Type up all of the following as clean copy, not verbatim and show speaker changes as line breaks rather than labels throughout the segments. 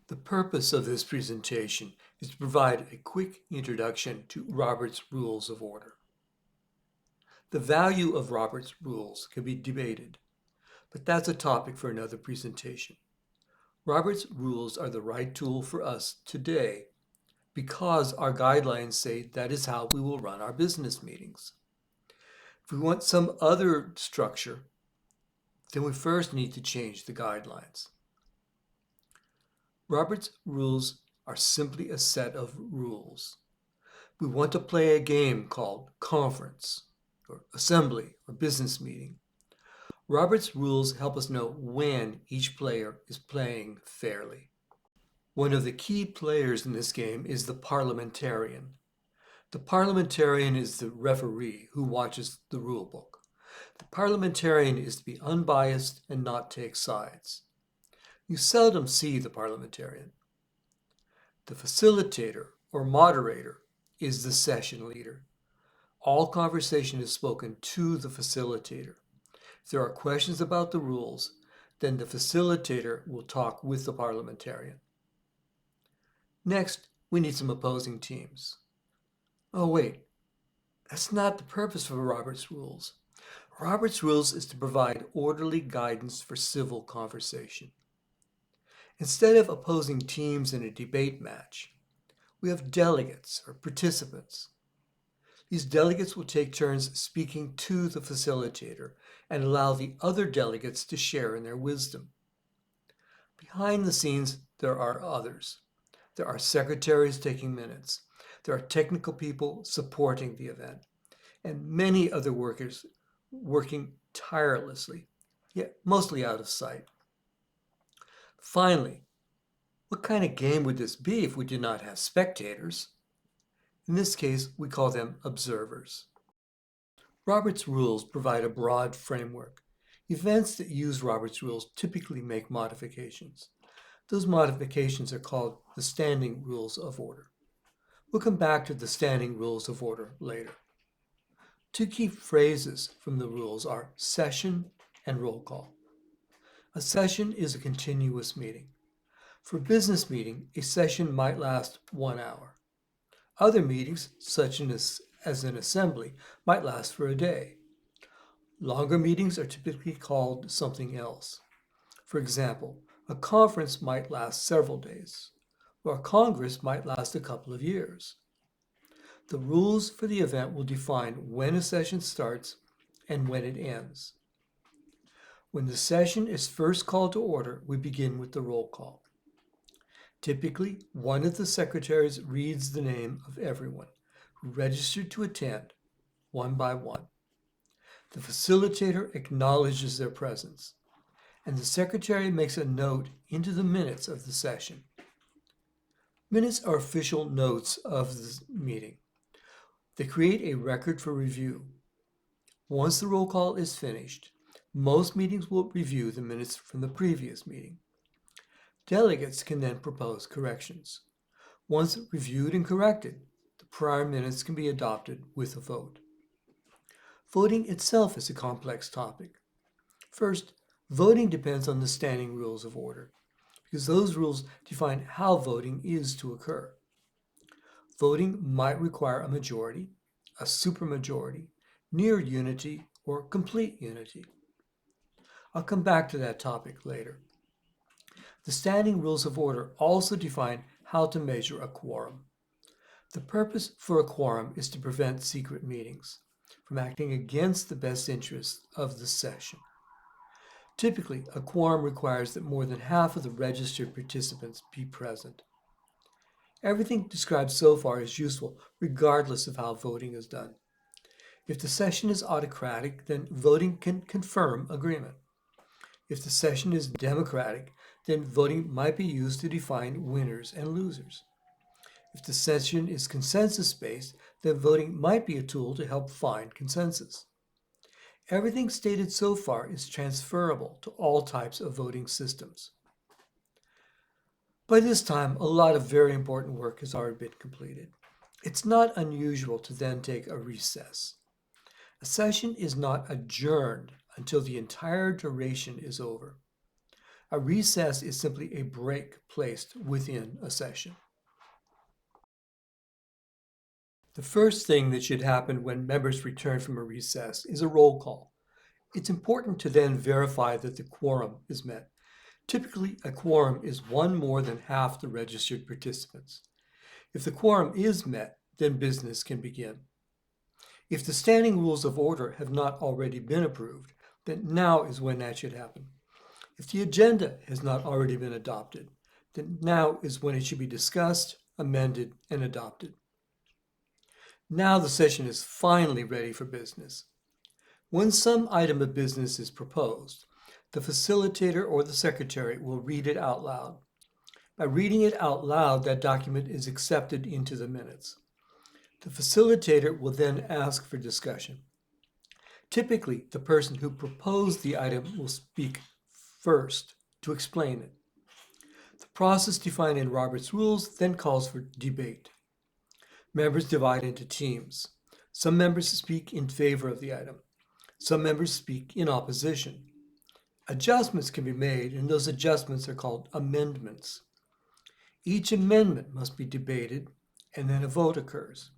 The purpose of this presentation is to provide a quick introduction to Robert's Rules of Order. The value of Robert's Rules can be debated, but that's a topic for another presentation. Robert's Rules are the right tool for us today because our guidelines say that is how we will run our business meetings. If we want some other structure, then we first need to change the guidelines. Robert's rules are simply a set of rules. We want to play a game called conference, or assembly, or business meeting. Robert's rules help us know when each player is playing fairly. One of the key players in this game is the parliamentarian. The parliamentarian is the referee who watches the rule book. The parliamentarian is to be unbiased and not take sides. You seldom see the parliamentarian. The facilitator or moderator is the session leader. All conversation is spoken to the facilitator. If there are questions about the rules, then the facilitator will talk with the parliamentarian. Next, we need some opposing teams. Oh wait, that's not the purpose of Robert's Rules. Robert's Rules is to provide orderly guidance for civil conversation. Instead of opposing teams in a debate match, we have delegates or participants. These delegates will take turns speaking to the facilitator and allow the other delegates to share in their wisdom. Behind the scenes, there are others. There are secretaries taking minutes. There are technical people supporting the event, and many other workers working tirelessly, yet mostly out of sight. Finally, what kind of game would this be if we did not have spectators? In this case, we call them observers. Robert's Rules provide a broad framework. Events that use Robert's Rules typically make modifications. Those modifications are called the Standing Rules of Order. We'll come back to the Standing Rules of Order later. Two key phrases from the rules are session and roll call. A session is a continuous meeting. For a business meeting, a session might last 1 hour. Other meetings, such as an assembly, might last for a day. Longer meetings are typically called something else. For example, a conference might last several days, or a congress might last a couple of years. The rules for the event will define when a session starts and when it ends. When the session is first called to order, we begin with the roll call. Typically, one of the secretaries reads the name of everyone who registered to attend, one by one. The facilitator acknowledges their presence, and the secretary makes a note into the minutes of the session. Minutes are official notes of the meeting. They create a record for review. Once the roll call is finished, most meetings will review the minutes from the previous meeting. Delegates can then propose corrections. Once reviewed and corrected, the prior minutes can be adopted with a vote. Voting itself is a complex topic. First, voting depends on the standing rules of order, because those rules define how voting is to occur. Voting might require a majority, a supermajority, near unity, or complete unity. I'll come back to that topic later. The standing rules of order also define how to measure a quorum. The purpose for a quorum is to prevent secret meetings from acting against the best interests of the session. Typically, a quorum requires that more than half of the registered participants be present. Everything described so far is useful regardless of how voting is done. If the session is autocratic, then voting can confirm agreement. If the session is democratic, then voting might be used to define winners and losers. If the session is consensus-based, then voting might be a tool to help find consensus. Everything stated so far is transferable to all types of voting systems. By this time, a lot of very important work has already been completed. It's not unusual to then take a recess. A session is not adjourned until the entire duration is over. A recess is simply a break placed within a session. The first thing that should happen when members return from a recess is a roll call. It's important to then verify that the quorum is met. Typically, a quorum is one more than half the registered participants. If the quorum is met, then business can begin. If the standing rules of order have not already been approved, then now is when that should happen. If the agenda has not already been adopted, then now is when it should be discussed, amended, and adopted. Now the session is finally ready for business. When some item of business is proposed, the facilitator or the secretary will read it out loud. By reading it out loud, that document is accepted into the minutes. The facilitator will then ask for discussion. Typically, the person who proposed the item will speak first to explain it. The process defined in Robert's Rules then calls for debate. Members divide into teams. Some members speak in favor of the item. Some members speak in opposition. Adjustments can be made, and those adjustments are called amendments. Each amendment must be debated, and then a vote occurs.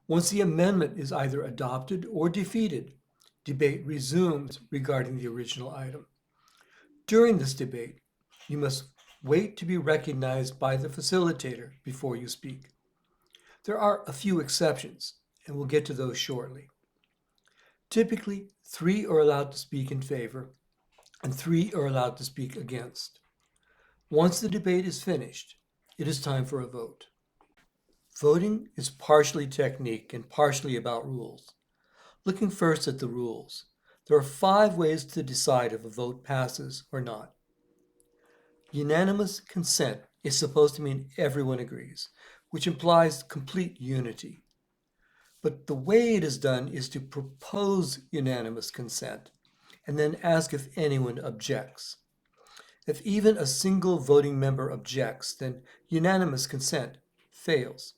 Once the amendment is either adopted or defeated, debate resumes regarding the original item. During this debate, you must wait to be recognized by the facilitator before you speak. There are a few exceptions, and we'll get to those shortly. Typically, 3 are allowed to speak in favor, and 3 are allowed to speak against. Once the debate is finished, it is time for a vote. Voting is partially technique and partially about rules. Looking first at the rules, there are 5 ways to decide if a vote passes or not. Unanimous consent is supposed to mean everyone agrees, which implies complete unity. But the way it is done is to propose unanimous consent and then ask if anyone objects. If even a single voting member objects, then unanimous consent fails.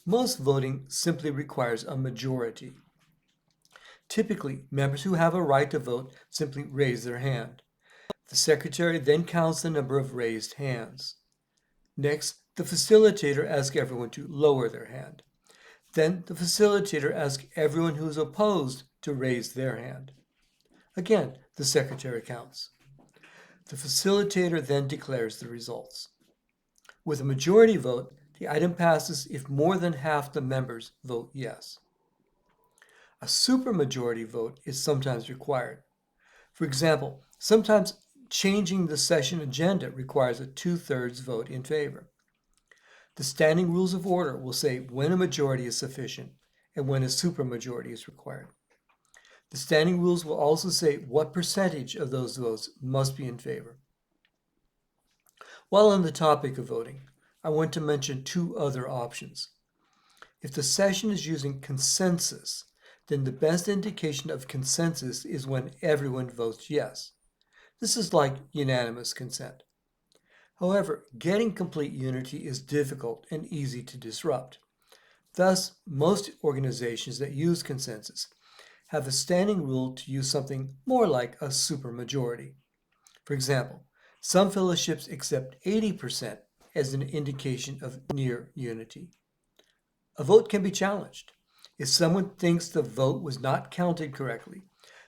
Most voting simply requires a majority. Typically, members who have a right to vote simply raise their hand. The secretary then counts the number of raised hands. Next, the facilitator asks everyone to lower their hand. Then the facilitator asks everyone who is opposed to raise their hand. Again, the secretary counts. The facilitator then declares the results. With a majority vote, the item passes if more than half the members vote yes. A supermajority vote is sometimes required. For example, sometimes changing the session agenda requires a 2/3 vote in favor. The standing rules of order will say when a majority is sufficient and when a supermajority is required. The standing rules will also say what percentage of those votes must be in favor. While on the topic of voting, I want to mention 2 other options. If the session is using consensus, then the best indication of consensus is when everyone votes yes. This is like unanimous consent. However, getting complete unity is difficult and easy to disrupt. Thus, most organizations that use consensus have a standing rule to use something more like a supermajority. For example, some fellowships accept 80% as an indication of near unity. A vote can be challenged. If someone thinks the vote was not counted correctly,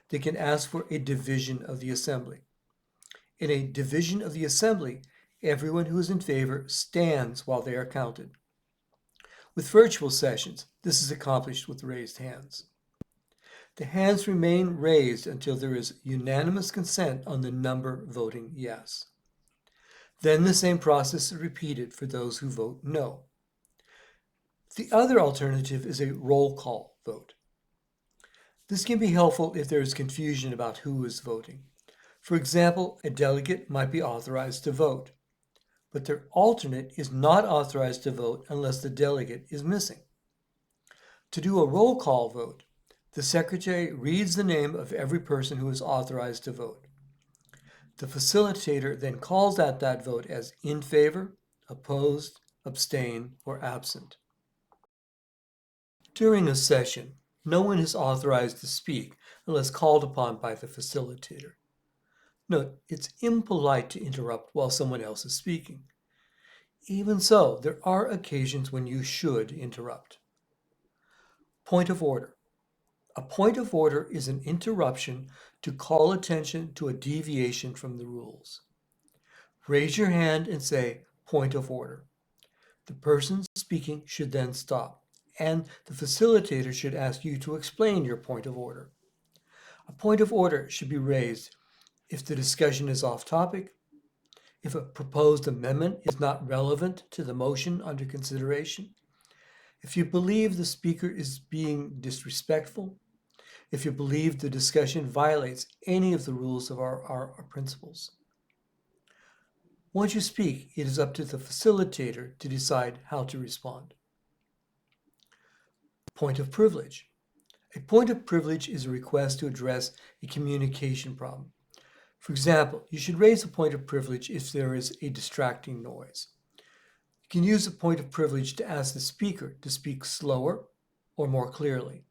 they can ask for a division of the assembly. In a division of the assembly, everyone who is in favor stands while they are counted. With virtual sessions, this is accomplished with raised hands. The hands remain raised until there is unanimous consent on the number voting yes. Then the same process is repeated for those who vote no. The other alternative is a roll call vote. This can be helpful if there is confusion about who is voting. For example, a delegate might be authorized to vote, but their alternate is not authorized to vote unless the delegate is missing. To do a roll call vote, the secretary reads the name of every person who is authorized to vote. The facilitator then calls out that vote as in favor, opposed, abstain, or absent. During a session, no one is authorized to speak unless called upon by the facilitator. Note, it's impolite to interrupt while someone else is speaking. Even so, there are occasions when you should interrupt. Point of order. A point of order is an interruption to call attention to a deviation from the rules. Raise your hand and say, point of order. The person speaking should then stop, and the facilitator should ask you to explain your point of order. A point of order should be raised if the discussion is off topic, if a proposed amendment is not relevant to the motion under consideration, if you believe the speaker is being disrespectful, if you believe the discussion violates any of the rules of our principles. Once you speak, it is up to the facilitator to decide how to respond. Point of privilege. A point of privilege is a request to address a communication problem. For example, you should raise a point of privilege if there is a distracting noise. You can use a point of privilege to ask the speaker to speak slower or more clearly.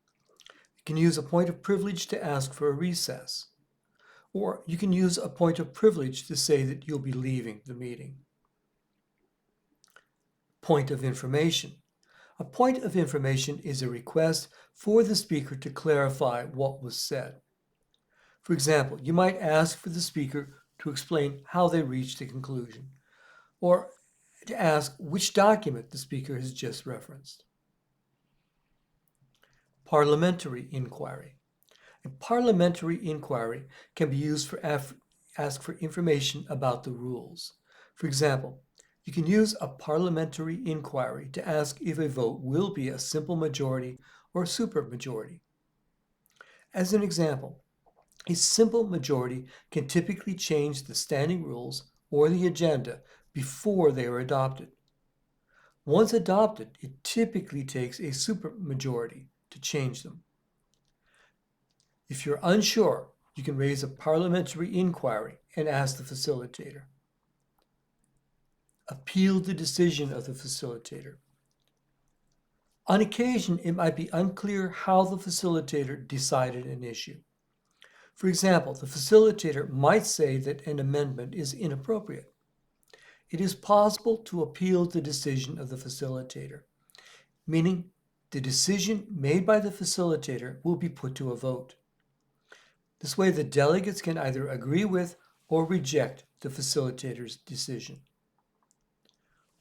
You can use a point of privilege to ask for a recess. Or you can use a point of privilege to say that you'll be leaving the meeting. Point of information. A point of information is a request for the speaker to clarify what was said. For example, you might ask for the speaker to explain how they reached a conclusion, or to ask which document the speaker has just referenced. Parliamentary inquiry. A parliamentary inquiry can be used for ask for information about the rules. For example, you can use a parliamentary inquiry to ask if a vote will be a simple majority or a supermajority. As an example, a simple majority can typically change the standing rules or the agenda before they are adopted. Once adopted, it typically takes a supermajority to change them. If you're unsure, you can raise a parliamentary inquiry and ask the facilitator. Appeal the decision of the facilitator. On occasion, it might be unclear how the facilitator decided an issue. For example, the facilitator might say that an amendment is inappropriate. It is possible to appeal the decision of the facilitator, meaning the decision made by the facilitator will be put to a vote. This way, the delegates can either agree with or reject the facilitator's decision.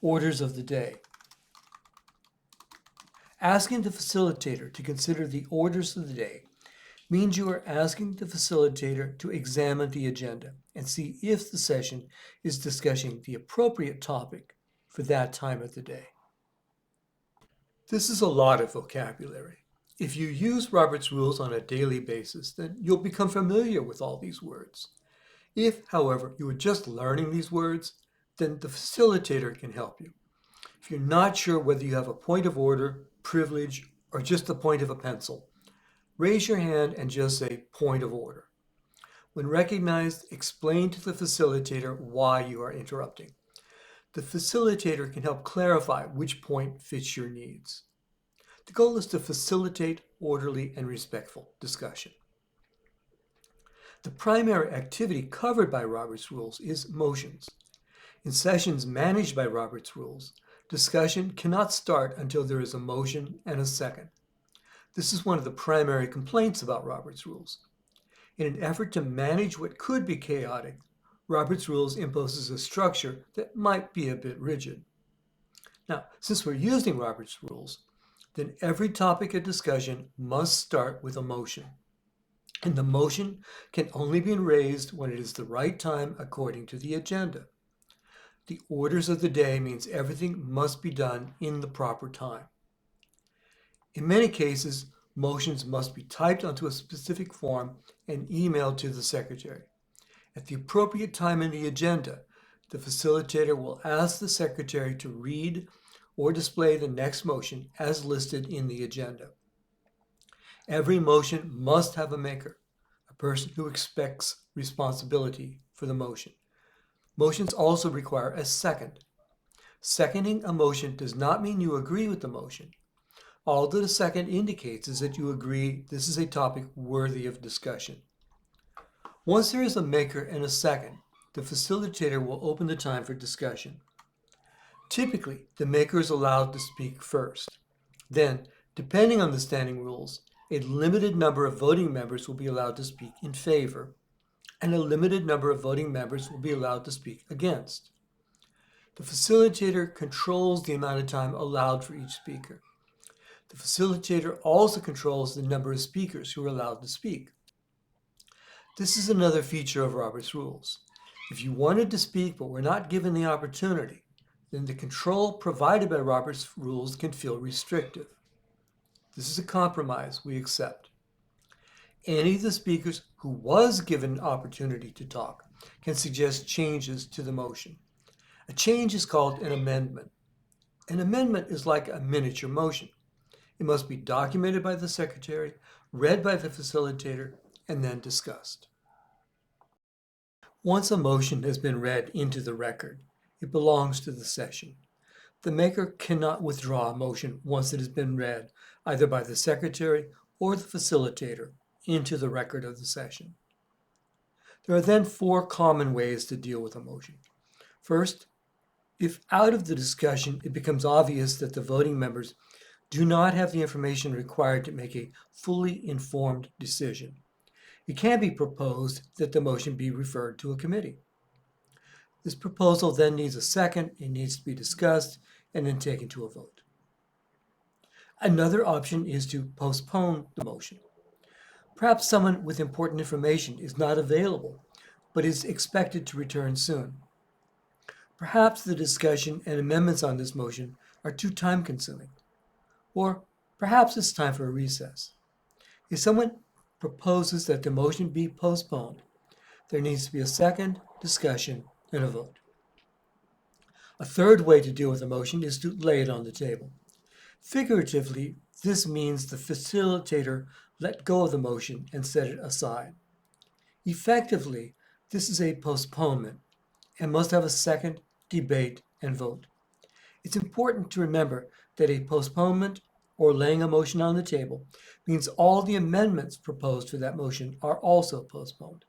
Orders of the day. Asking the facilitator to consider the orders of the day means you are asking the facilitator to examine the agenda and see if the session is discussing the appropriate topic for that time of the day. This is a lot of vocabulary. If you use Robert's Rules on a daily basis, then you'll become familiar with all these words. If, however, you are just learning these words, then the facilitator can help you. If you're not sure whether you have a point of order, privilege, or just the point of a pencil, raise your hand and just say point of order. When recognized, explain to the facilitator why you are interrupting. The facilitator can help clarify which point fits your needs. The goal is to facilitate orderly and respectful discussion. The primary activity covered by Robert's Rules is motions. In sessions managed by Robert's Rules, discussion cannot start until there is a motion and a second. This is one of the primary complaints about Robert's Rules. In an effort to manage what could be chaotic, Robert's Rules imposes a structure that might be a bit rigid. Now, since we're using Robert's Rules, then every topic of discussion must start with a motion. And the motion can only be raised when it is the right time according to the agenda. The orders of the day means everything must be done in the proper time. In many cases, motions must be typed onto a specific form and emailed to the secretary. At the appropriate time in the agenda, the facilitator will ask the secretary to read or display the next motion as listed in the agenda. Every motion must have a maker, a person who expects responsibility for the motion. Motions also require a second. Seconding a motion does not mean you agree with the motion. All that a second indicates is that you agree this is a topic worthy of discussion. Once there is a maker and a second, the facilitator will open the time for discussion. Typically, the maker is allowed to speak first. Then, depending on the standing rules, a limited number of voting members will be allowed to speak in favor, and a limited number of voting members will be allowed to speak against. The facilitator controls the amount of time allowed for each speaker. The facilitator also controls the number of speakers who are allowed to speak. This is another feature of Robert's Rules. If you wanted to speak but were not given the opportunity, then the control provided by Robert's Rules can feel restrictive. This is a compromise we accept. Any of the speakers who was given an opportunity to talk can suggest changes to the motion. A change is called an amendment. An amendment is like a miniature motion. It must be documented by the secretary, read by the facilitator, and then discussed. Once a motion has been read into the record, it belongs to the session. The maker cannot withdraw a motion once it has been read, either by the secretary or the facilitator, into the record of the session. There are then 4 common ways to deal with a motion. First, if out of the discussion it becomes obvious that the voting members do not have the information required to make a fully informed decision, it can be proposed that the motion be referred to a committee. This proposal then needs a second, it needs to be discussed, and then taken to a vote. Another option is to postpone the motion. Perhaps someone with important information is not available, but is expected to return soon. Perhaps the discussion and amendments on this motion are too time-consuming. Or perhaps it's time for a recess. If someone proposes that the motion be postponed, there needs to be a second, discussion, and a vote. A third way to deal with a motion is to lay it on the table. Figuratively, this means the facilitator let go of the motion and set it aside. Effectively, this is a postponement and must have a second, debate, and vote. It's important to remember that a postponement or laying a motion on the table means all the amendments proposed for that motion are also postponed.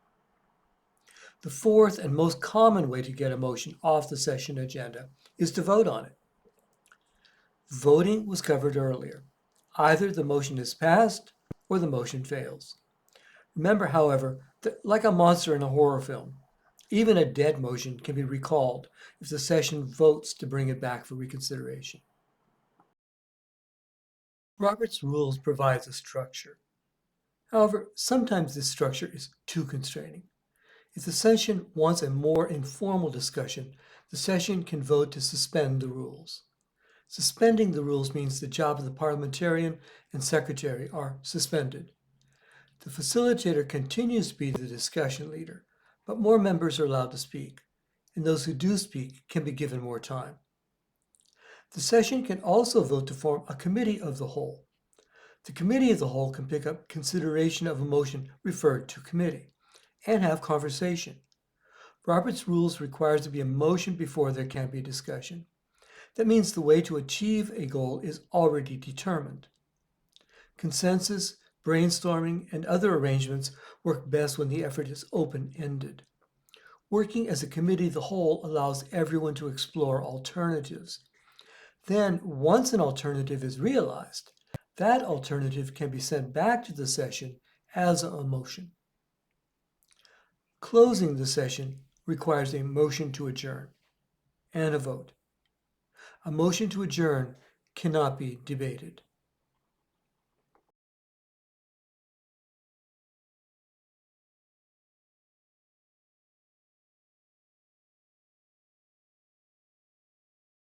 The fourth and most common way to get a motion off the session agenda is to vote on it. Voting was covered earlier. Either the motion is passed or the motion fails. Remember, however, that like a monster in a horror film, even a dead motion can be recalled if the session votes to bring it back for reconsideration. Robert's Rules provides a structure. However, sometimes this structure is too constraining. If the session wants a more informal discussion, the session can vote to suspend the rules. Suspending the rules means the job of the parliamentarian and secretary are suspended. The facilitator continues to be the discussion leader, but more members are allowed to speak, and those who do speak can be given more time. The session can also vote to form a committee of the whole. The committee of the whole can pick up consideration of a motion referred to committee and have conversation. Robert's Rules requires there be a motion before there can be discussion. That means the way to achieve a goal is already determined. Consensus, brainstorming, and other arrangements work best when the effort is open-ended. Working as a committee of the whole allows everyone to explore alternatives. Then, once an alternative is realized, that alternative can be sent back to the session as a motion. Closing the session requires a motion to adjourn and a vote. A motion to adjourn cannot be debated.